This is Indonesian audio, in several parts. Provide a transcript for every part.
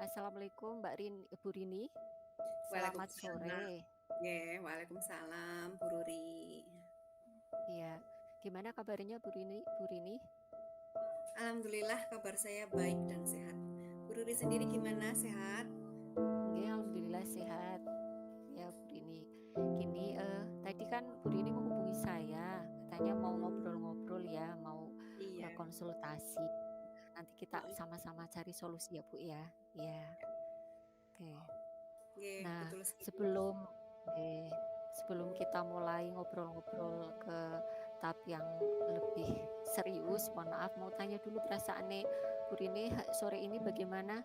Assalamualaikum Bu Rini. Selamat Waalaikumsalam. sore. Waalaikumsalam, Bu Ruri. Iya. Gimana kabarnya Bu Rini? Bu Rini? Alhamdulillah kabar saya baik dan sehat. Bu Ruri sendiri gimana? Sehat? Nggih, alhamdulillah sehat. Ya, Bu Rini. Gini, tadi kan Bu Rini menghubungi saya, katanya mau ngobrol-ngobrol ya, mau Iya. konsultasi. Nanti kita Heeh. sama-sama cari solusi ya, Bu ya. Iya. Oke. Nah, Betul sekali. sebelum kita mulai ngobrol-ngobrol ke tahap yang lebih serius, mohon maaf mau tanya dulu perasaannya Bu Rini sore ini bagaimana?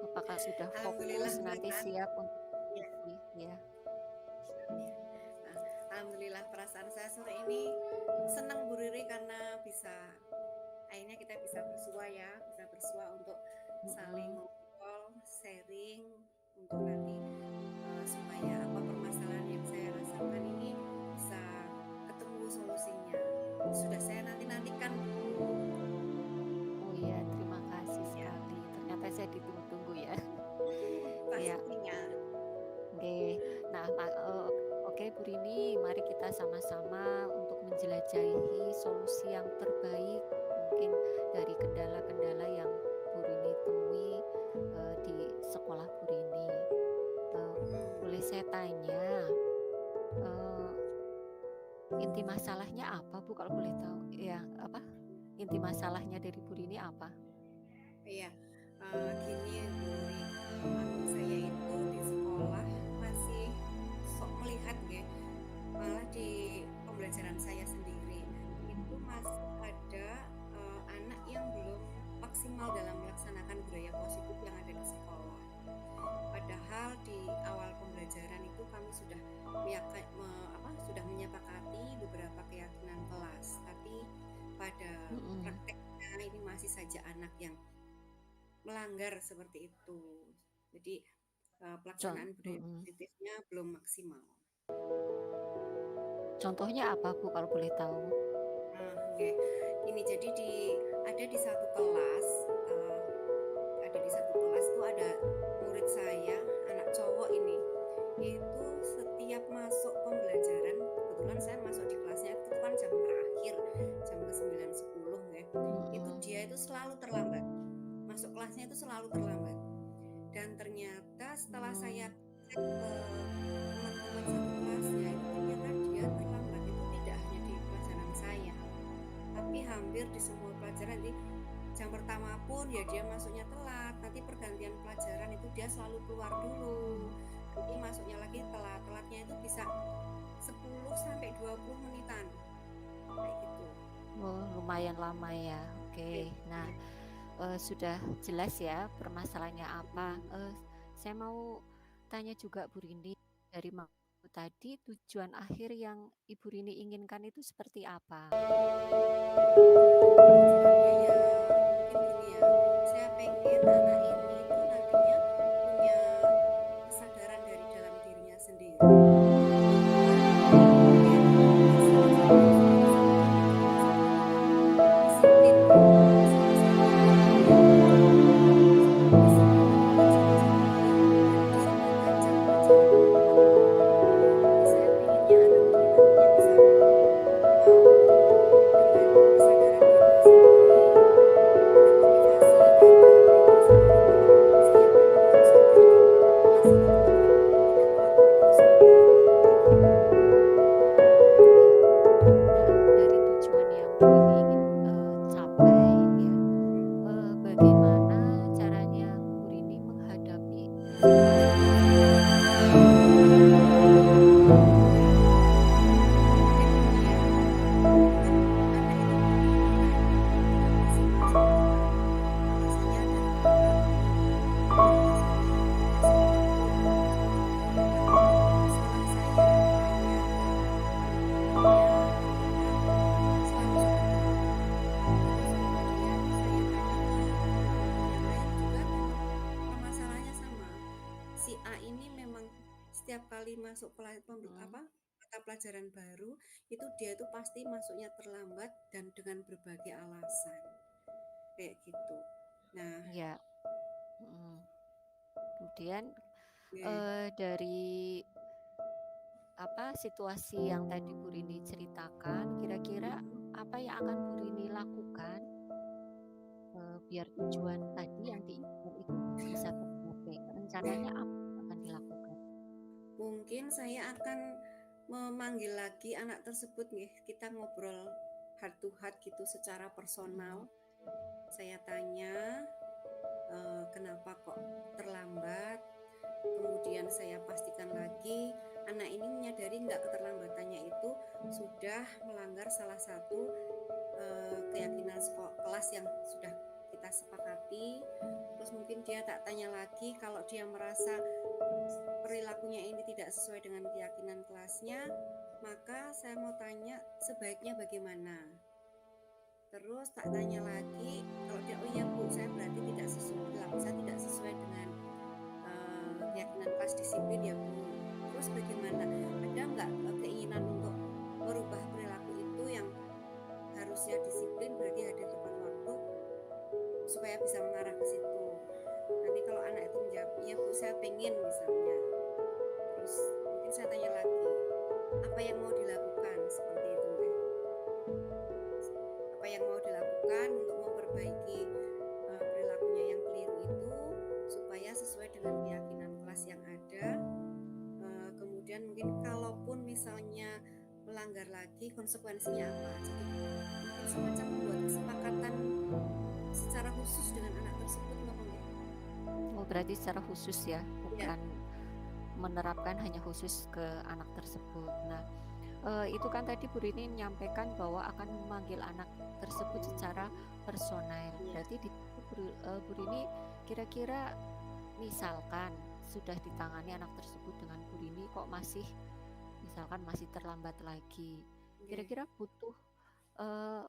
Apakah sudah Alhamdulillah fokus nanti perasaan. siap untuk Iya. diskusi? Ya. Iya. Nah, Alhamdulillah perasaan saya sore ini senang Bu Ruri karena akhirnya kita bisa bersua ya, bisa bersua untuk saling Mm-mm. ngobrol, sharing untuk nanti supaya apa permasalahan yang saya rasakan ini bisa ketemu solusinya. Sudah saya nantikan Oh iya, terima kasih ya sekali. Ternyata saya ditunggu-tunggu ya. Ya, pastinya. oke. Nah, oke Bu Rini, mari kita sama-sama untuk menjelajahi solusi yang terbaik mungkin dari kendala-kendala yang Bu Rini temui di sekolah Bu Rini. Boleh saya tanya, eh, inti masalahnya apa Bu kalau boleh tahu? Ya, apa? Inti masalahnya dari Bu Rini apa? Iya, gini Bu Nuri, saya itu di sekolah masih sok melihat ya, malah di pembelajaran saya sendiri itu masih ada anak yang belum maksimal dalam melaksanakan budaya positif yang ada di sekolah. Padahal di awal pembelajaran itu kami sudah menyepakati beberapa keyakinan kelas, tapi pada Mm-mm. prakteknya ini masih saja anak yang melanggar seperti itu. Jadi pelaksanaan budaya Mm-mm. positifnya belum maksimal. Contohnya apa Bu kalau boleh tahu? Oke. Ini jadi ada di satu kelas, eh, tuh ada murid saya, anak cowok ini. Itu setiap masuk pembelajaran, kebetulan saya masuk di kelasnya itu kan jam terakhir, jam ke 9:10 ya. Itu Mm-mm. dia itu selalu terlambat. Masuk kelasnya itu selalu terlambat. Dan ternyata setelah saya Mm. cek ke teman-teman satu kelasnya itu ternyata dia terlambat itu tidak hanya di pelajaran saya, tapi hampir di semua pelajaran. Di jam pertama pun ya dia masuknya telat, nanti pergantian pelajaran itu dia selalu keluar dulu, nanti masuknya lagi telat, telatnya itu bisa 10 sampai 20 menitan kayak gitu. Oh, lumayan lama ya. Ya, Oke. Nah, ya. sudah jelas ya permasalahannya apa. Saya mau tanya juga Bu Rini, dari tadi tujuan akhir yang Ibu Rini inginkan itu seperti apa? Tujuannya ya mungkin gini ya, saya pengen anak ini tuh nantinya punya kesadaran dari dalam dirinya sendiri bahwa dia itu bisa menjalankan segala sesuatunya itu harus menggunakan disiplin ya. Misalnya saya pengen dia bisa bisa melakukan salah satu hal yang dia bisa membaca pelajaran itu dengan baik. Jadi saya pengennya anak ini nantinya bisa mau dengan kesadaran dirinya sendiri, dengan motivasi dari dalam dirinya sendiri bahwa saya memang harus hadir di kelas ini dengan baik, tidak telat-telat terus seperti ini, kayak gitu. Ya. Nah, dari tujuan yang Bu Rini ingin capai ya, bagaimana caranya Bu Rini menghadapi situasi tersebut? Jadi gini ya, itu kan anak ini belum maksimal sekolah. Alasannya adalah karena alasannya ya seperti itu. Jadi setelah saya tanya ke teman-temannya, ternyata selalu seperti itu. Terus kemudian saya tanya ke teman-teman yang lain juga memang permasalahannya sama. Si A ini memang setiap kali masuk Mm. mata pelajaran baru itu dia itu pasti masuknya terlambat dan dengan berbagai alasan kayak gitu. Nah, Ya. Mhm. Kemudian, Nggih. dari situasi yang tadi Bu Rini ceritakan, kira-kira Mhm. apa yang akan Bu Rini lakukan, biar tujuan tadi yang diinginkan itu bisa tercapai? Rencananya apa yang akan dilakukan? Mungkin saya akan memanggil lagi anak tersebut nggih, kita ngobrol heart to heart gitu secara Mhm. personal. Saya tanya, kenapa kok terlambat, kemudian saya pastikan lagi anak ini menyadari nggak keterlambatannya itu sudah melanggar salah satu, keyakinan kelas yang sudah kita sepakati. Terus mungkin dia tak tanya lagi kalau dia merasa perilakunya ini tidak sesuai dengan keyakinan kelasnya, maka saya mau tanya sebaiknya bagaimana? Terus tak tanya lagi, kalau dia, "Oh iya Bu, saya berarti tidak sesuai perilaku saya tidak sesuai dengan, keyakinan kelas disiplin ya Bu. Terus bagaimana? Ada nggak, keinginan untuk merubah perilaku itu yang harusnya disiplin berarti hadir tepat waktu, supaya bisa mengarah ke situ." Nanti kalau anak itu menjawab, "Iya Bu, saya pengen," misalnya. Terus mungkin saya tanya lagi, "Apa yang mau dilakukan?" Seperti itu, nggih. Apa yang mau dilakukan untuk memperbaiki, perilakunya yang keliru itu supaya sesuai dengan keyakinan kelas yang ada, kemudian mungkin kalaupun misalnya melanggar lagi konsekuensinya apa. Jadi mungkin semacam membuat kesepakatan secara khusus dengan anak tersebut ngono nggih. Oh, berarti secara khusus ya, Iya, bukan menerapkan hanya khusus ke anak tersebut. Nah, itu kan tadi Bu Rini menyampaikan bahwa akan memanggil anak tersebut secara personal. iya, Berarti di situ Bu Rini kira-kira misalkan sudah ditangani anak tersebut dengan Bu Rini kok masih misalkan masih terlambat lagi. nggih. Kira-kira butuh,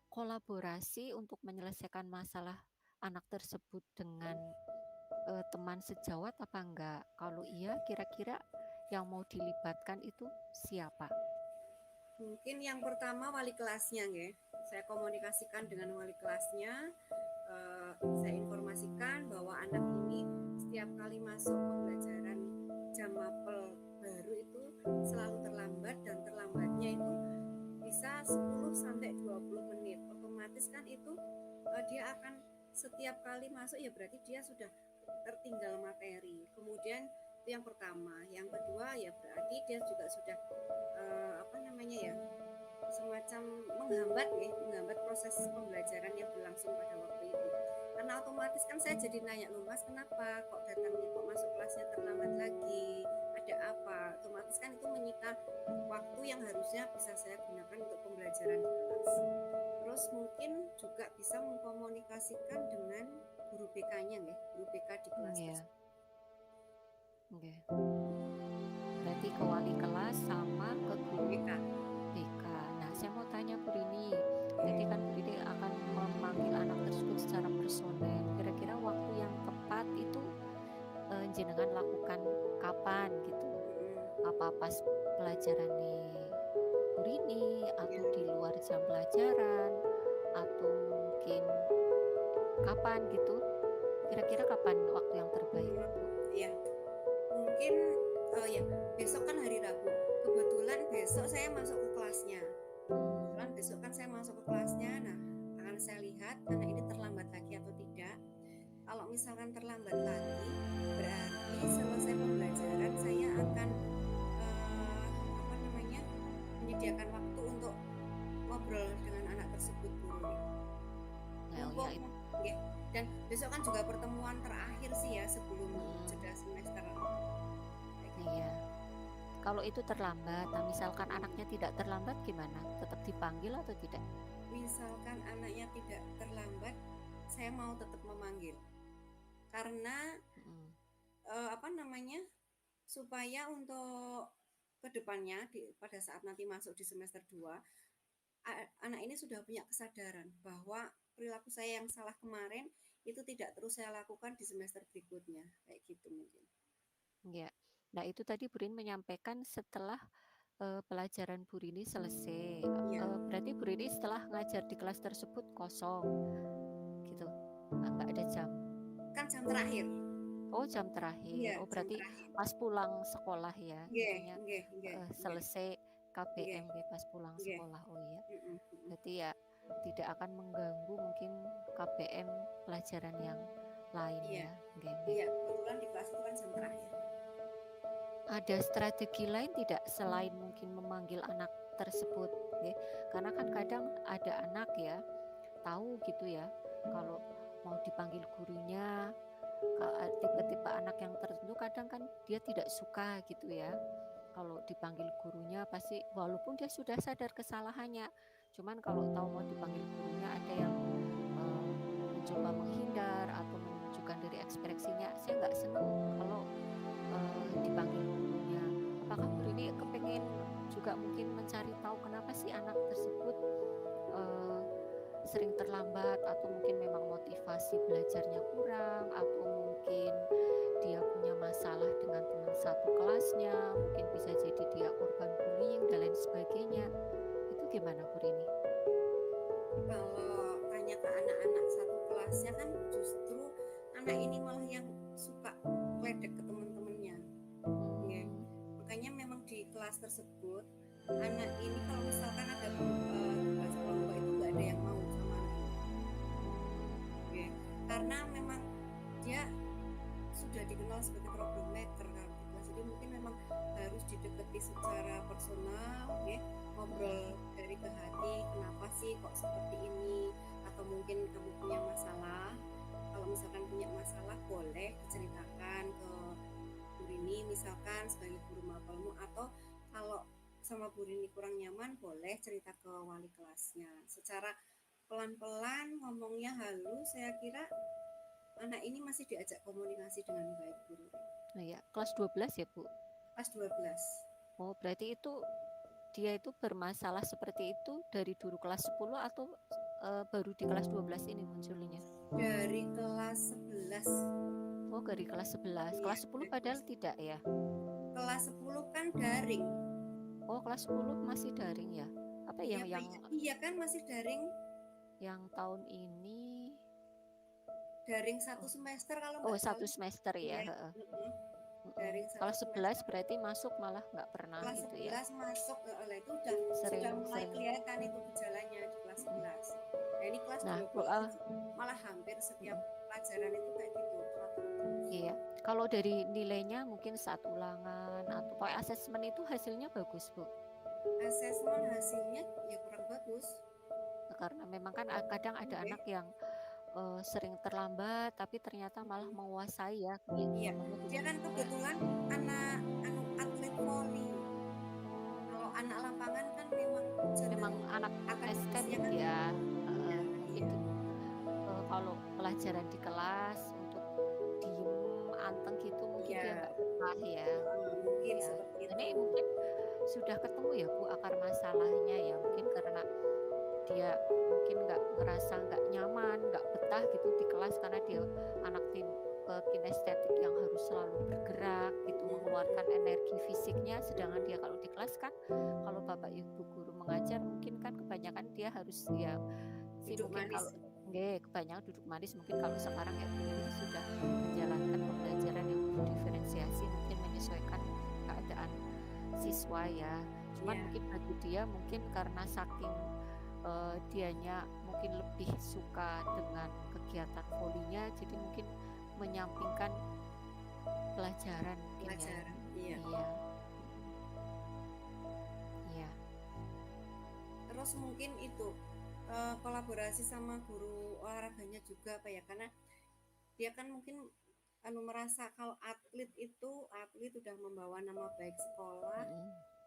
kolaborasi untuk menyelesaikan masalah anak tersebut dengan, teman sejawat apa enggak? Kalau iya kira-kira yang mau dilibatkan itu siapa? Mungkin yang pertama wali kelasnya nggih. Saya komunikasikan dengan wali kelasnya, saya informasikan bahwa anak ini setiap kali masuk pembelajaran jam mapel baru itu selalu terlambat dan terlambatnya itu bisa 10 sampai 20 menit. Otomatis kan itu, dia akan setiap kali masuk ya berarti dia sudah tertinggal materi. Kemudian itu yang pertama. Yang kedua ya berarti dia juga sudah, apa namanya ya, semacam menghambat ya, menghambat proses pembelajaran yang berlangsung pada waktu itu. Karena otomatis kan saya jadi nanya, "Loh Mas, kenapa kok datangnya kok masuk kelasnya terlambat lagi? Ada apa?" Otomatis kan itu menyita waktu yang harusnya bisa saya gunakan untuk pembelajaran di kelas. Terus mungkin juga bisa mengkomunikasikan dengan guru BK-nya nggih, guru BK di kelas Iya, tersebut. nggih. Berarti ke wali kelas sama ke guru BK. BK. Nah, saya mau tanya Bu Rini, tadi Nggih. kan Bu Rini akan memanggil anak tersebut secara personel. Kira-kira waktu yang tepat itu jenengan lakukan kapan gitu? Mhm. Apa pas pelajaran nih Bu Rini atau di Iya. luar jam pelajaran atau mungkin kapan gitu? Kira-kira kapan waktu yang terbaik, Bu? Iya. Mungkin, ya besok kan hari Rabu, kebetulan besok saya masuk ke kelasnya. Kebetulan Hmm, besok kan saya masuk ke kelasnya, nah akan saya lihat karena ini terlambat lagi atau tidak. Kalau misalkan terlambat lagi, berarti selesai pembelajaran saya akan, apa namanya, menyediakan waktu untuk ngobrol dengan anak tersebut dulu nih. nah, ya Mumpung itu. nggih, dan besok kan juga pertemuan terakhir sih ya sebelum Hmm, jeda semester, kayak gitu. iya. Kalau itu terlambat, nah misalkan anaknya Mhm. tidak terlambat gimana? Tetap dipanggil atau tidak? Misalkan anaknya tidak terlambat, saya mau tetap memanggil. Karena, Mhm. apa namanya, supaya untuk kedepannya pada saat nanti masuk di semester 2, anak ini sudah punya kesadaran bahwa perilaku saya yang salah kemarin itu tidak terus saya lakukan di semester berikutnya, kayak gitu mungkin. Iya. Nah, itu tadi Bu Rini menyampaikan setelah, pelajaran Bu Rini selesai, Iya, berarti Bu Rini setelah ngajar di kelas tersebut kosong gitu? Nggak ada jam? kan jam terakhir. Oh, jam terakhir. Iya, Oh, jam berarti terakhir. pas pulang sekolah ya, Nggih, intinya nggih, nggih, nggih, selesai nggih, KBM nggih pas pulang nggih. sekolah. Oh iya. Mhm, mhm. Berarti ya tidak akan mengganggu mungkin KBM pelajaran yang lain Iya, ya. Nggih, nggih. iya, kebetulan di kelas itu kan jam terakhir. Ada strategi lain tidak selain mungkin memanggil anak tersebut, nggih? Karena kan kadang ada anak ya, tahu gitu ya, kalau mau dipanggil gurunya, tipe-tipe anak yang tertentu kadang kan dia tidak suka gitu ya. Kalau dipanggil gurunya pasti walaupun dia sudah sadar kesalahannya, cuman kalau tahu mau dipanggil gurunya ada yang mencoba menghindar atau menunjukkan dari ekspresinya, saya nggak senang kalau dipanggil gurunya. Apakah guru ini kepengen juga mungkin mencari tahu kenapa sih anak tersebut eh, sering terlambat atau mungkin memang motivasi belajarnya kurang atau mungkin dia punya masalah dengan teman satu kelasnya, mungkin bisa jadi dia korban bullying dan lain sebagainya. Itu gimana Bu Rini? Kalau tanya ke anak-anak satu kelasnya kan justru anak ini malah yang suka ledek ke teman-temannya. Nggih. Makanya memang di kelas tersebut anak ini kalau misalkan ada tugas kelompok itu nggak ada yang mau sama anak ini. Nggih. Karena memang dia sudah dikenal sebagai troublemaker kalau di kelas, jadi mungkin memang harus didekati secara personal, ya, ngobrol dari ke hati, kenapa sih kok seperti ini, atau mungkin kamu punya masalah. Kalau misalkan punya masalah boleh diceritakan ke Bu Rini misalkan sebagai guru mapelmu, atau kalau sama Bu Rini kurang nyaman boleh cerita ke wali kelasnya secara pelan-pelan, ngomongnya halus. Saya kira anak ini masih diajak komunikasi dengan baik, guru. Nah ya, kelas 12 ya Bu? Kelas 12. Oh, berarti itu dia itu bermasalah seperti itu dari dulu kelas 10 atau baru di kelas 12 ini munculnya? Dari kelas 11. Oh, dari kelas 11. Iya, Kelas 10 padahal tidak ya? kelas 10 kan daring. Oh, kelas 10 masih daring ya? Apa Iya, yang iya kan masih daring. yang tahun ini? Daring satu Oh, semester kalau oh nggak satu salah. semester ya. Iya, daring satu Kelas 11 semester. berarti masuk malah nggak pernah Kelas gitu ya? 11 masuk itu sudah mulai Sering. kelihatan itu gejalanya di kelas 11. Nah, ini kelas Nah, 12 malah hampir setiap pelajaran itu kayak gitu. iya. Kalau dari nilainya mungkin saat ulangan atau pakai asesmen itu hasilnya bagus, Bu. Asesmen hasilnya ya kurang bagus. Karena memang kan kadang ada Oke. anak yang sering terlambat tapi ternyata malah menguasai ya. Iya, dia kan kebetulan anak atlet voli. Kalau anak lapangan kan memang Memang anak STEM akademisnya kan ya. iya, Mungkin iya, kalau pelajaran di kelas untuk diem anteng gitu mungkin dia iya, nggak betah ya. mungkin Ya, seperti itu. ini mungkin sudah ketemu ya Bu akar masalahnya ya mungkin karena dia mungkin nggak nyaman, nggak betah gitu di kelas karena dia anak kinestetik yang harus selalu bergerak gitu mengeluarkan energi fisiknya sedangkan dia kalau di kelas kan kalau Bapak Ibu guru mengajar mungkin kan kebanyakan dia harus ya sih Duduk mungkin manis. kalau kebanyakan duduk manis mungkin kalau sekarang ya Bu ini sudah menjalankan pembelajaran yang diferensiasi mungkin menyesuaikan keadaan siswa ya cuman Iya, mungkin bagi dia mungkin karena saking dianya mungkin lebih suka dengan kegiatan volinya jadi mungkin menyampingkan pelajaran mungkin ya pelajaran. Iya. iya iya Terus mungkin itu kolaborasi sama guru olahraganya juga apa ya, karena dia kan mungkin merasa kalau atlet udah membawa nama baik sekolah,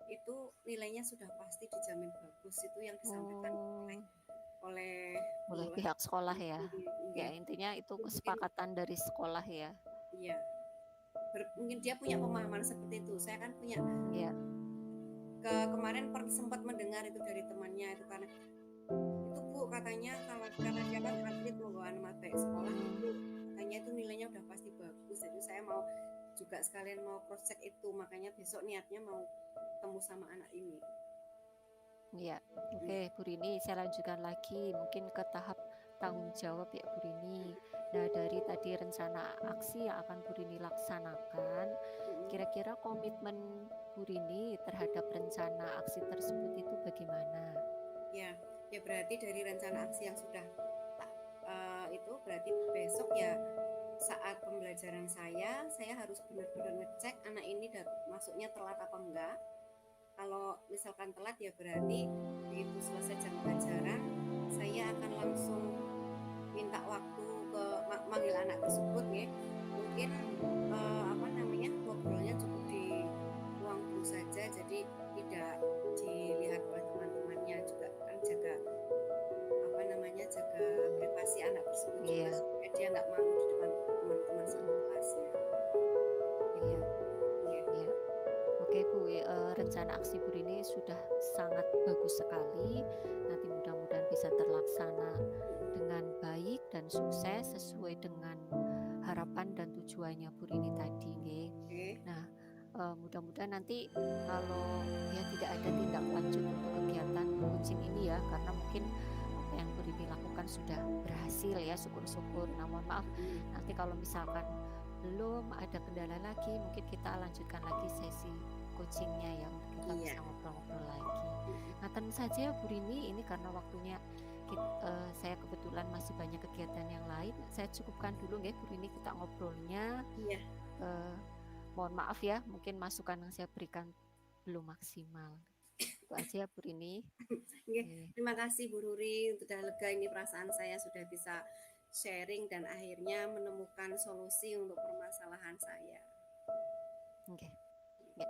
itu nilainya sudah pasti dijamin bagus, itu yang disampaikan oleh oh oleh oleh guru pihak sekolah olahraganya. ya ya intinya itu Mungkin kesepakatan dari sekolah ya iya, mungkin dia punya pemahaman seperti itu. Saya kan punya ya kemarin sempat mendengar itu dari temannya itu, karena itu Bu katanya kalau karena dia kan atlet membawa nama baik sekolah itu katanya itu nilainya udah pasti bagus, jadi saya mau juga sekalian mau cross check itu, makanya besok niatnya mau ketemu sama anak ini. ya oke Bu Rini saya lanjutkan lagi mungkin ke tahap tanggung jawab ya Bu Rini. Nah, dari tadi rencana aksi yang akan Bu Rini laksanakan, Mm-mm. kira-kira komitmen Bu Rini terhadap rencana aksi tersebut itu bagaimana? Ya, ya berarti dari rencana aksi yang sudah tak itu berarti besok ya saat pembelajaran saya harus benar-benar ngecek anak ini masuknya telat apa enggak. Kalau misalkan telat ya berarti begitu selesai jam pelajaran saya akan langsung minta waktu ke manggil anak tersebut ya. Mungkin apa namanya ngobrolnya cukup di ruang guru saja jadi tidak dilihat oleh teman-temannya juga kan jaga apa namanya jaga privasi anak tersebut juga Iya, supaya dia nggak malu di depan teman-teman satu mm-mm, kelasnya. iya, Iya, iya. Oke Bu, rencana aksi Bu Rini sudah sangat bagus sekali. Nanti mudah-mudahan bisa terlaksana dengan baik dan sukses sesuai dengan harapan dan tujuannya Bu Rini tadi, nggih. oke. Nah, mudah-mudahan nanti kalau ya tidak ada tindak lanjut untuk kegiatan coaching ini ya, karena mungkin apa yang Bu Rini lakukan sudah berhasil ya, syukur-syukur. Nah, mohon maaf nanti kalau misalkan belum ada kendala lagi, mungkin kita lanjutkan lagi sesi coachingnya ya, untuk kita Iya. bisa ngobrol-ngobrol lagi. Nah, tentu saja Bu Rini, ini karena waktunya saya kebetulan masih banyak kegiatan yang lain, saya cukupkan dulu nggih Bu Rini kita ngobrolnya. Iya. Eh, Mohon maaf ya, mungkin masukan yang saya berikan belum maksimal. Itu aja ya Bu Rini. Oke, Oke. terima kasih Bu Ruri, sudah lega ini perasaan saya sudah bisa sharing dan akhirnya menemukan solusi untuk permasalahan saya. Oke. Ya.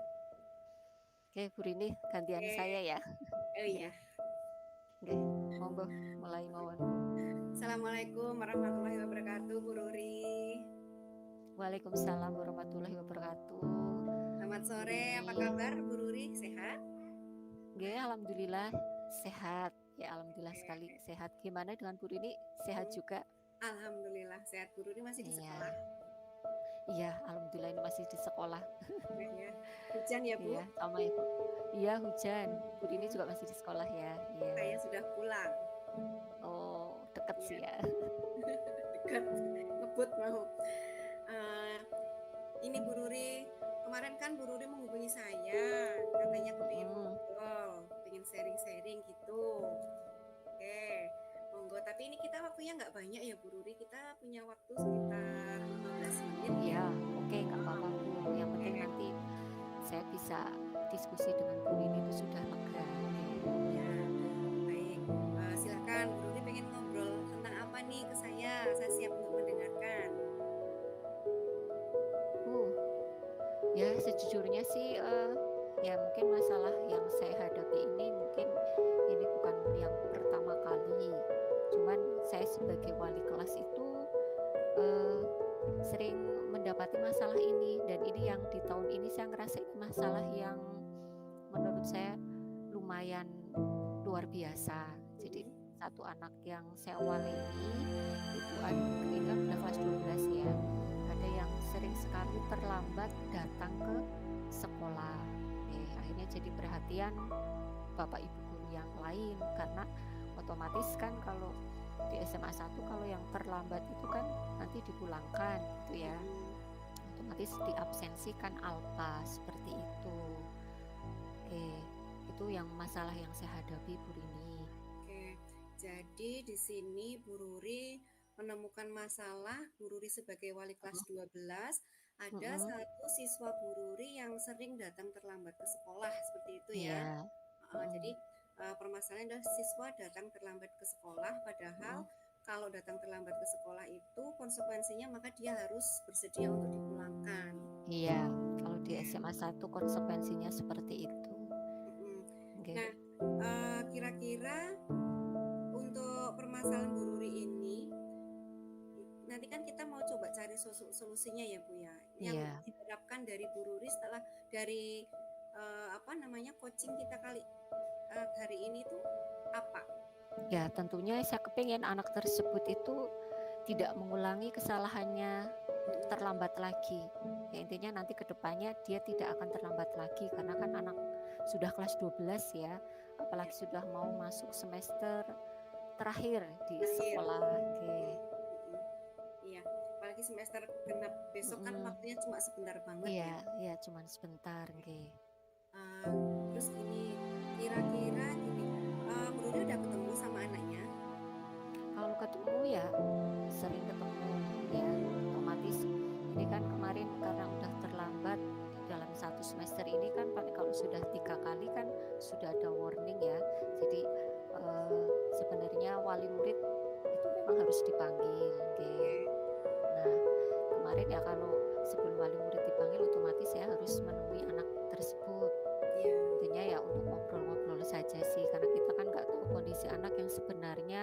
Oke Bu Rini, gantian Oke, saya ya. oh iya. Oke, monggo mulai mawon. Assalamualaikum warahmatullahi wabarakatuh, Bu Ruri. Waalaikumsalam warahmatullahi wabarakatuh. Selamat Bu sore, apa Rini. kabar Bu Ruri? Sehat? Oke, alhamdulillah sehat. Ya, alhamdulillah sekali Oke. sehat. Gimana dengan Bu Rini? Sehat juga? Alhamdulillah sehat. Bu Ruri masih di sekolah. Iya. Iya, alhamdulillah ini masih di sekolah. Ya. Hujan ya Bu? Iya, sama ya, Bu. Iya, hujan. Bu Rini Hmm, juga masih di sekolah ya. Iya. saya sudah pulang. Oh, deket Ya, sih ya. dekat ngebut mau. Eh, ini Bu Ruri, kemarin kan Bu Ruri menghubungi saya, katanya kepingin Hmm. ngobrol, pengen sharing-sharing gitu. Oke, monggo. Tapi ini kita waktunya nggak banyak ya Bu Ruri, kita punya waktu sekitar 15 menit ya. Iya, oke, nggak apa-apa Bu. Yang penting Oke, nanti saya bisa diskusi dengan Bu Rini itu sudah lega. ya, baik. Silakan Bu Ruri pengen ngobrol tentang apa nih ke saya? Saya siap untuk mendengarkan. Uh, ya sejujurnya sih ya mungkin masalah yang saya hadapi ini mungkin ini bukan yang pertama kali. Cuman saya sebagai wali kelas itu eh, sering mendapati masalah ini, dan ini yang di tahun ini saya ngerasa ini masalah yang menurut saya lumayan luar biasa. Jadi satu anak yang saya wali ini kan udah kelas 12 ya. Ada yang sering sekali terlambat datang ke sekolah. Akhirnya jadi perhatian Bapak Ibu guru yang lain, karena otomatis kan kalau di SMA 1 kalau yang terlambat itu kan nanti dipulangkan gitu ya. Otomatis diabsensikan alpa seperti itu. Oke, itu yang masalah yang saya hadapi Bu Rini. Oke, jadi di sini Bu Ruri menemukan masalah Bu Ruri sebagai wali kelas 12, ada satu siswa Bu Ruri yang sering datang terlambat ke sekolah seperti itu ya. Iya. Jadi permasalahan adalah siswa datang terlambat ke sekolah, padahal kalau datang terlambat ke sekolah itu konsekuensinya maka dia harus bersedia untuk dipulangkan. Iya, kalau di SMA 1 konsekuensinya seperti itu. Okay. Nah, kira-kira untuk permasalahan Bu Ruri ini, nanti kan kita mau coba cari solusinya ya Bu ya. Yang diharapkan dari Bu Ruri setelah dari apa namanya coaching kita hari ini itu apa? Ya, tentunya saya kepingin anak tersebut itu tidak mengulangi kesalahannya terlambat lagi. Ya, intinya nanti ke depannya dia tidak akan terlambat lagi, karena kan anak sudah kelas 12 ya, apalagi sudah mau masuk semester terakhir di Terakhir. sekolah. Oke. Mm-mm. Iya, apalagi semester genap besok kan Mm-mm. waktunya cuma sebentar banget Iya, ya. iya cuman sebentar, oke. Eh, terus gini, kira-kira gini, Bu Ruri udah ketemu sama anaknya? Kalau ketemu ya sering ketemu ya, otomatis ini kan kemarin karena udah terlambat dalam satu semester ini kan paling kalau sudah 3 kali kan sudah ada warning ya. Jadi sebenarnya wali murid itu memang harus dipanggil, oke. Oke, Nah, kemarin ya kalau sebelum wali murid dipanggil otomatis saya harus menemui anak tersebut. iya, Intinya ya untuk ngobrol-ngobrol saja sih karena kita kan nggak tahu kondisi anak yang sebenarnya,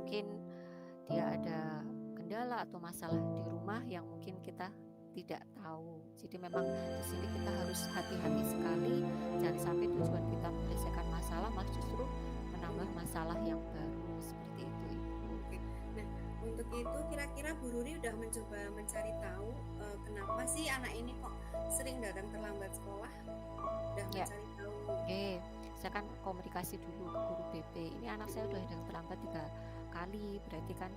mungkin dia ada kendala atau masalah di rumah yang mungkin kita tidak tahu. Jadi memang di sini kita harus hati-hati sekali, jangan sampai tujuan kita menyelesaikan masalah malah justru menambah masalah yang baru seperti itu, Ibu. oke. Nah, untuk itu kira-kira Bu Ruri udah mencoba mencari tahu kenapa sih anak ini kok sering datang terlambat sekolah? Udah Ya, mencari tahu? oke. Saya kan komunikasi dulu ke guru BP. Ini anak saya udah datang terlambat 3 kali, berarti kan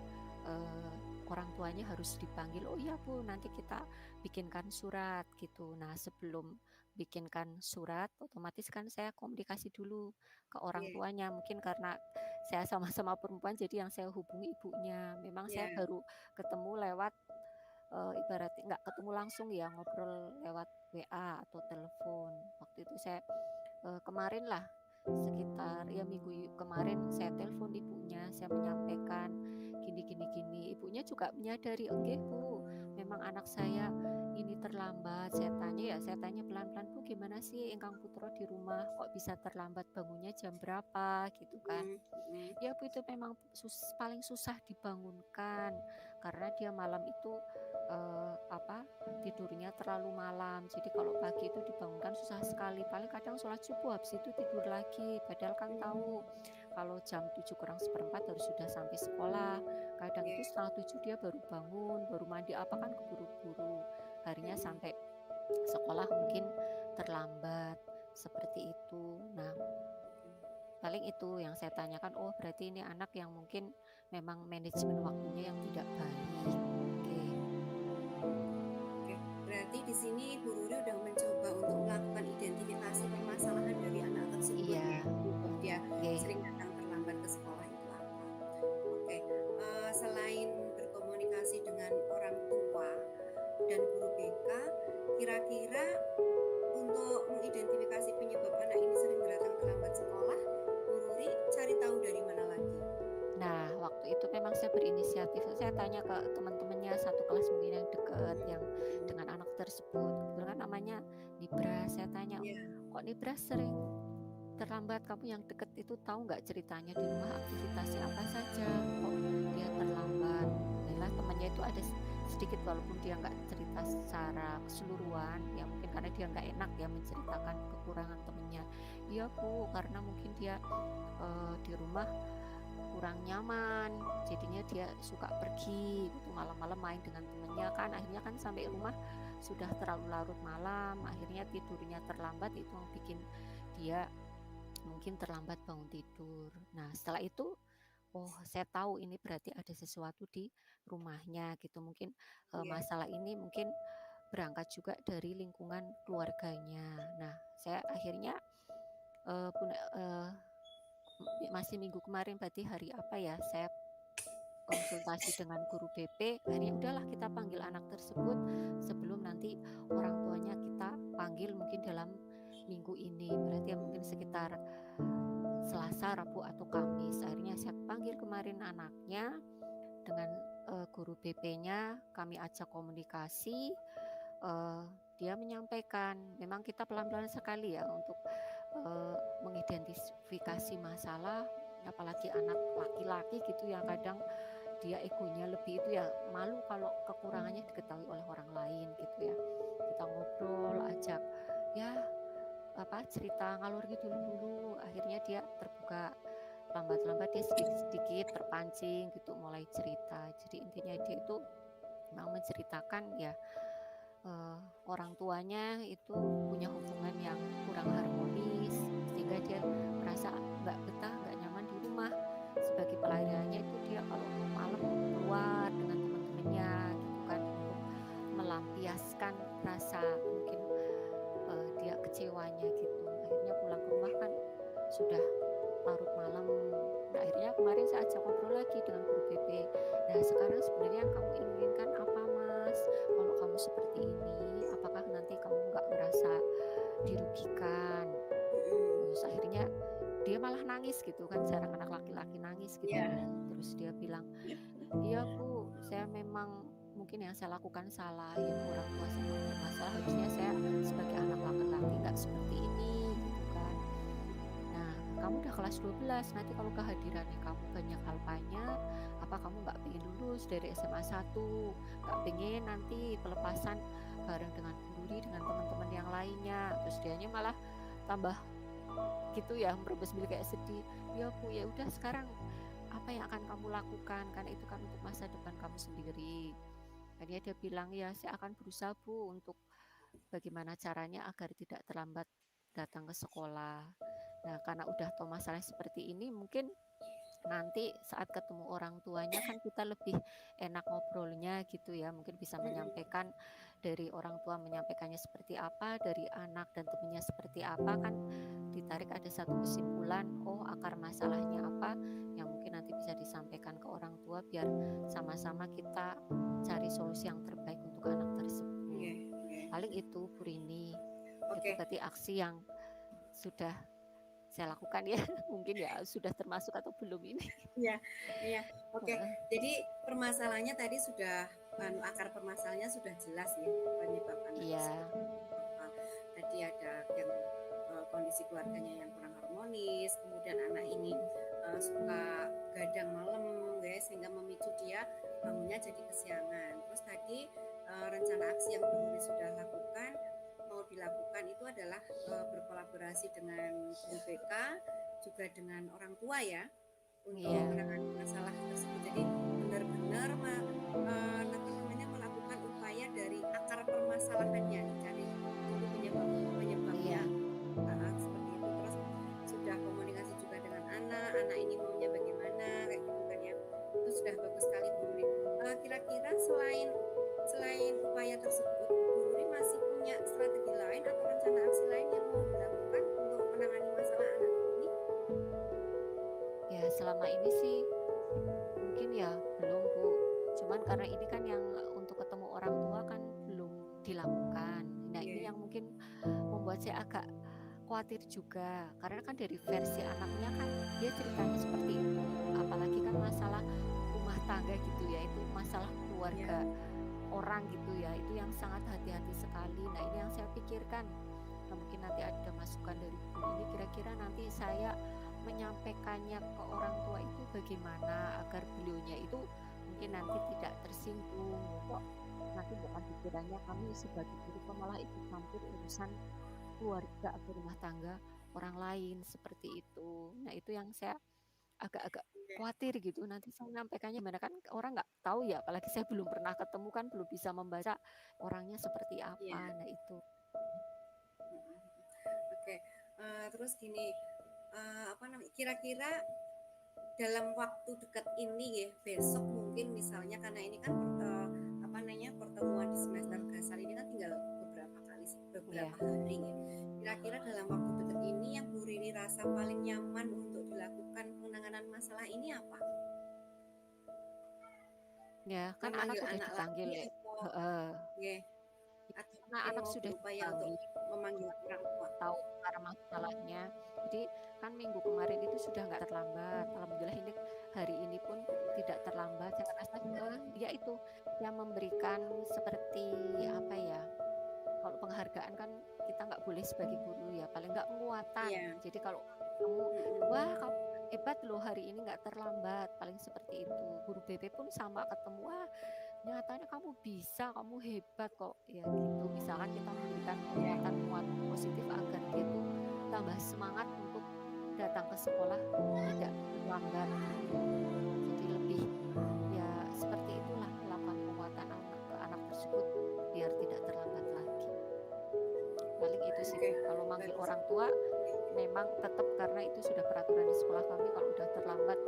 orang tuanya harus dipanggil. Oh iya Bu, nanti kita bikinkan surat gitu. Nah sebelum bikinkan surat, otomatis kan saya komunikasi dulu ke orang Iya, tuanya. Mungkin karena saya sama-sama perempuan, jadi yang saya hubungi ibunya. Memang saya iya, baru ketemu lewat ibaratnya nggak ketemu langsung ya, ngobrol lewat WA atau telepon. Waktu itu saya kemarin lah sekitar ya minggu kemarin saya telepon ibunya, saya menyampaikan gini gini gini. Ibunya juga menyadari, oke Bu, memang anak saya ini terlambat. Saya tanya pelan-pelan, Bu gimana sih Engkang Putro di rumah kok bisa terlambat, bangunnya jam berapa gitu kan. mm, mm, Ya Bu, itu memang paling susah dibangunkan karena dia malam itu tidurnya terlalu malam. Jadi kalau pagi itu dibangunkan susah sekali. Paling kadang sholat subuh habis itu tidur lagi. Padahal kan tahu mm, kalau jam 7 kurang seperempat harus sudah sampai sekolah. Kadang itu iya, setengah 7 dia baru bangun, baru mandi apa kan keburu-buru. Harinya mm, sampai sekolah mungkin terlambat seperti itu. Nah, paling itu yang saya tanyakan, oh berarti ini anak yang mungkin memang manajemen waktunya yang tidak baik. Oke. oke. Berarti di sini Bu Ruri udah mencoba untuk melakukan identifikasi permasalahan dari anak tersebut Iya. ya, penyebab dia Oke. sering datang terlambat ke sekolah itu apa? Oke, selain berkomunikasi dengan orang tua dan guru BK, kira-kira untuk mengidentifikasi penyebab anak ini sering datang terlambat sekolah, Bu Ruri cari tahu dari mana lagi? Nah, waktu itu memang saya berinisiatif. Saya tanya ke teman-temannya satu kelas mungkin yang dekat, yang Mm, dengan anak tersebut. Kebetulan namanya Nibra. Saya tanya, iya, kok Nibra sering terlambat? Kamu yang deket itu tahu nggak ceritanya di rumah aktivitasnya apa saja? Kok dia terlambat? Nah, temannya itu ada sedikit walaupun dia nggak cerita secara keseluruhan, ya mungkin karena dia nggak enak ya menceritakan kekurangan temennya. Iya Bu, karena mungkin dia di rumah kurang nyaman, jadinya dia suka pergi gitu malam-malam main dengan temennya kan, akhirnya kan sampai rumah sudah terlalu larut malam, akhirnya tidurnya terlambat, itu yang bikin dia mungkin terlambat bangun tidur. Nah setelah itu oh saya tahu ini berarti ada sesuatu di rumahnya gitu, mungkin iya, masalah ini mungkin berangkat juga dari lingkungan keluarganya. Nah saya akhirnya masih minggu kemarin, berarti hari apa ya, saya konsultasi dengan guru BP, akhirnya udahlah kita panggil anak tersebut sebelum nanti orang tuanya kita panggil mungkin dalam minggu ini, berarti ya mungkin sekitar Selasa, Rabu atau Kamis. Akhirnya saya panggil kemarin anaknya dengan guru BP-nya, kami ajak komunikasi. Dia menyampaikan memang kita pelan-pelan sekali ya untuk mengidentifikasi masalah, apalagi anak laki-laki gitu yang kadang dia egonya lebih, itu ya malu kalau kekurangannya diketahui oleh orang lain gitu ya. Kita ngobrol, ajak ya cerita ngalur gitu dulu, akhirnya dia terbuka, lambat-lambat dia sedikit-sedikit terpancing gitu mulai cerita. Jadi intinya dia itu memang menceritakan ya orang tuanya itu punya hubungan yang kurang harmonis sehingga dia merasa nggak betah, nggak nyaman di rumah sebagai pelariannya itu dia kalau malam keluar dengan teman-temannya gitu kan untuk melampiaskan rasa mungkin dia kecewanya gitu. Akhirnya pulang ke rumah kan sudah larut malam. Nah, akhirnya kemarin saya ajak ngobrol lagi dengan guru BP. Nah, sekarang sebenarnya yang kamu inginkan apa, Mas? Kalau kamu seperti ini, apakah nanti kamu nggak ngerasa dirugikan? Terus akhirnya dia malah nangis gitu kan, jarang anak laki-laki nangis gitu Iya. ya. Terus dia bilang, iya Bu, saya memang mungkin yang saya lakukan salah, ya orang tua saya punya masalah, harusnya saya sebagai anak laki-laki nggak seperti ini gitu kan. Nah, kamu udah kelas 12, nanti kalau kehadirannya kamu banyak alpanya, apa kamu nggak pengen lulus dari SMA 1, nggak pengen nanti pelepasan bareng dengan Guri, dengan teman-teman yang lainnya. Terus dianya malah tambah gitu ya, merebes bili kayak sedih. Ya Bu, ya udah sekarang apa yang akan kamu lakukan? Karena itu kan untuk masa depan kamu sendiri. Akhirnya dia bilang, ya saya akan berusaha Bu untuk bagaimana caranya agar tidak terlambat datang ke sekolah. Nah, karena udah tahu masalah seperti ini, mungkin nanti saat ketemu orang tuanya kan kita lebih enak ngobrolnya gitu ya. Mungkin bisa menyampaikan dari orang tua menyampaikannya seperti apa, dari anak dan temannya seperti apa kan ditarik ada satu kesimpulan, oh akar masalahnya apa yang mungkin nanti bisa disampaikan ke orang tua biar sama-sama kita cari solusi yang terbaik untuk anak tersebut. Oke, oke. Paling itu Bu Rini. Itu Oke. berarti aksi yang sudah saya lakukan ya. Mungkin ya sudah termasuk atau belum ini. Iya, iya. Oke. Jadi permasalahannya tadi sudah akar permasalahannya sudah jelas ya, penyebab anak tersebut Iya, apa. Tadi ada yang kondisi keluarganya yang kurang harmonis, kemudian anak ini suka gadang malam guys sehingga memicu dia bangunnya jadi kesiangan. Terus tadi rencana aksi yang Bunda sudah lakukan mau dilakukan itu adalah berkolaborasi dengan guru BK juga dengan orang tua ya untuk iya, menangani masalah tersebut. Jadi benar-benar melakukan upaya dari akar permasalahannya, dicari dulu penyebabnya. iya, Seperti itu. Terus sudah komunikasi juga dengan anak ini maunya bagaimana, kayak gitu kan ya. Itu sudah bagus sekali Bu Ruri. Kira-kira selain selain upaya tersebut, Bu Ruri masih punya strategi lain atau rencana aksi lain yang mau dilakukan untuk menangani masalah anak ini? ya selama ini sih mungkin ya belum Bu. Cuman karena ini kan yang untuk ketemu orang tua kan belum dilakukan. Nah ini Oke. yang mungkin membuat saya agak khawatir juga. Karena kan dari versi anaknya kan dia ceritanya seperti itu. Apalagi kan masalah rumah tangga gitu ya. Itu masalah Ya. keluarga orang gitu ya. Itu yang sangat hati-hati sekali. Nah ini yang saya pikirkan. Nah, mungkin nanti ada masukan dari Bu ini kira-kira nanti saya menyampaikannya ke orang tua itu bagaimana agar beliaunya itu mungkin nanti tidak tersinggung kok nanti bukan pikirannya kami sebagai guru kok malah ikut campur urusan keluarga atau rumah tangga orang lain seperti itu. Nah itu yang saya agak-agak Oke. khawatir gitu nanti saya menyampaikannya gimana kan orang nggak tahu ya apalagi saya belum pernah ketemu kan belum bisa membaca orangnya seperti apa. Iya. Nah itu Oke, terus gini, apa namanya, kira-kira dalam waktu dekat ini ya, besok mungkin misalnya karena ini kan apa namanya, pertemuan di semester mm, dasar ini kan tinggal beberapa kali sih, beberapa ya hari ya. Kira-kira dalam waktu dekat ini yang Bu Rini rasa paling nyaman untuk dilakukan penanganan masalah ini apa? ya kan anak Memanggil udah anak dipanggil lagi ya. atau Heeh. ya, atau Karena mungkin anak mau sudah berupaya untuk dipanggil memanggil orang tua? tahu akar masalahnya. Jadi kan minggu kemarin itu sudah nggak terlambat. Alhamdulillah ini hari ini pun tidak terlambat. Saya rasa ya itu yang memberikan seperti apa ya? Kalau penghargaan kan kita nggak boleh sebagai guru ya, paling nggak penguatan. Iya. Jadi kalau kamu, wah Mm-mm. kamu hebat loh hari ini nggak terlambat, paling seperti itu. Guru BP pun sama ketemu, wah nyatanya kamu bisa, kamu hebat kok, ya gitu. Misalkan kita memberikan Iya. penguatan-penguatan positif agar dia tuh tambah semangat untuk datang ke sekolah tidak terlambat gitu. Jadi lebih ya seperti itulah melakukan penguatan anak ke anak tersebut biar tidak terlambat lagi. Paling itu sih Oke, Bu. Kalau manggil bagus. orang tua memang tetap karena itu sudah peraturan di sekolah kami kalau udah terlambat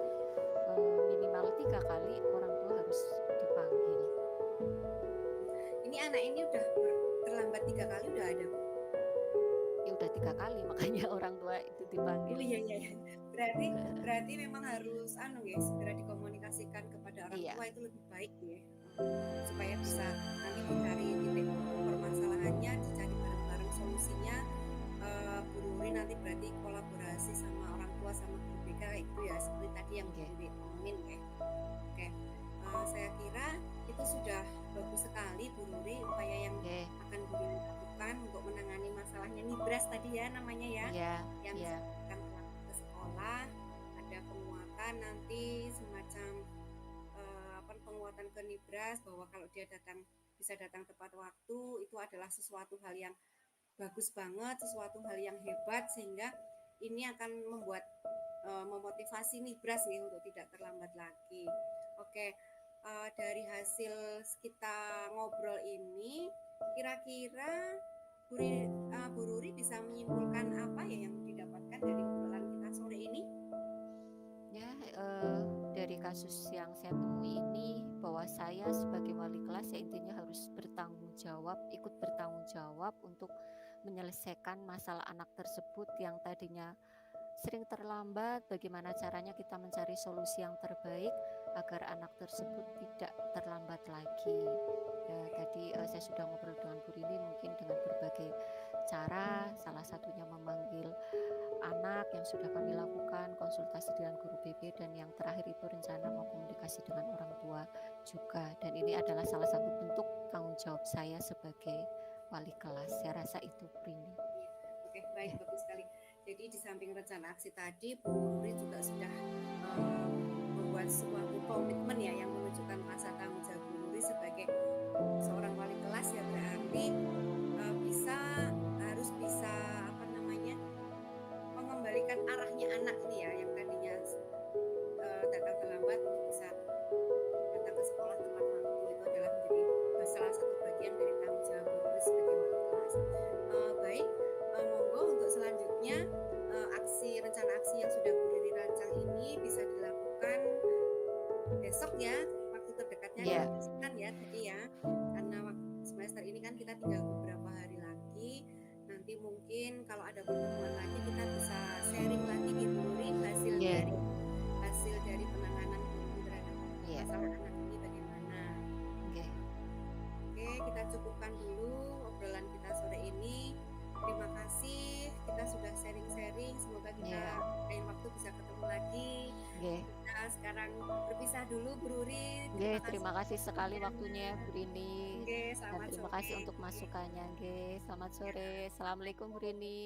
minimal 3 kali orang tua harus dipanggil. Ini anak ini udah terlambat 3 kali udah ada, Bu? Ya udah 3 kali makanya orang tua itu Oh dipanggil. iya iya iya. Berarti berarti memang harus anu ya, segera dikomunikasikan kepada orang Iya, tua itu lebih baik ya. Supaya bisa nanti dicari titik permasalahannya, dicari bareng-bareng solusinya. Bu Ruri nanti berarti kolaborasi sama orang tua sama guru BK kayak gitu ya, seperti tadi yang Bu oke, Ruri omongin ya. Oke, saya kira itu sudah bagus sekali Bu Ruri upaya yang oke, akan Bu Ruri lakukan untuk menangani masalahnya Nibras tadi ya namanya ya, iya, yang iya, akan pulang ke sekolah, ada penguatan nanti semacam apa penguatan ke Nibras bahwa kalau dia bisa datang tepat waktu itu adalah sesuatu hal yang bagus banget, sesuatu hal yang hebat sehingga ini akan memotivasi Nibras nih untuk tidak terlambat lagi. Oke, dari hasil kita ngobrol ini, kira-kira Bu Ruri bisa menyimpulkan apa ya yang didapatkan dari obrolan kita sore ini? ya. Dari kasus yang saya temui ini bahwa saya sebagai wali kelas ya intinya harus bertanggung jawab, ikut bertanggung jawab untuk menyelesaikan masalah anak tersebut yang tadinya sering terlambat. Bagaimana caranya kita mencari solusi yang terbaik agar anak tersebut tidak terlambat lagi. Ya, tadi saya sudah ngobrol dengan Bu Rini mungkin dengan berbagai cara, salah satunya memanggil anak yang sudah kami lakukan, konsultasi dengan guru BB, dan yang terakhir itu rencana mau komunikasi dengan orang tua juga. Dan ini adalah salah satu bentuk tanggung jawab saya sebagai wali kelas. Saya rasa itu, Bu Rini. Iya. Oke, baik, Ya, bagus sekali. Jadi di samping rencana aksi tadi, Bu Ruri juga sudah uh, membuat suatu komitmen ya yang menunjukkan rasa tanggung jawab Bu Ruri sebagai seorang wali kelas ya berarti bisa harus bisa apa namanya mengembalikan arahnya anak ini ya yang tadinya datang terlambat untuk bisa datang ke sekolah tepat waktu itu adalah menjadi salah satu bagian dari tanggung jawab Bu Ruri sebagai wali kelas. Baik, monggo untuk selanjutnya rencana aksi yang sudah Bu Riri rancang ini bisa dilakukan besok ya, waktu terdekatnya ya, kan ya tadi ya, karena semester ini kan kita tinggal beberapa hari lagi. Nanti mungkin kalau ada pertemuan lagi kita bisa sharing lagi di Bu Riri ya, hasil dari penanganan Bu Riri terhadap ya. masalah anak ini bagaimana. Oke, Oke, kita cukupkan dulu obrolan kita sore ini. Terima kasih, kita sudah sharing-sharing. Semoga kita ya, lain waktu bisa ketemu lagi. oke. Kita sekarang berpisah dulu, Bu Ruri. Oke, Terima kasih terima kasih sekali perhatiannya. waktunya, Bu Rini. Oke, Dan selamat terima sore. kasih untuk masukannya. Oke, selamat Ya, sore. Assalamualaikum, Bu Rini.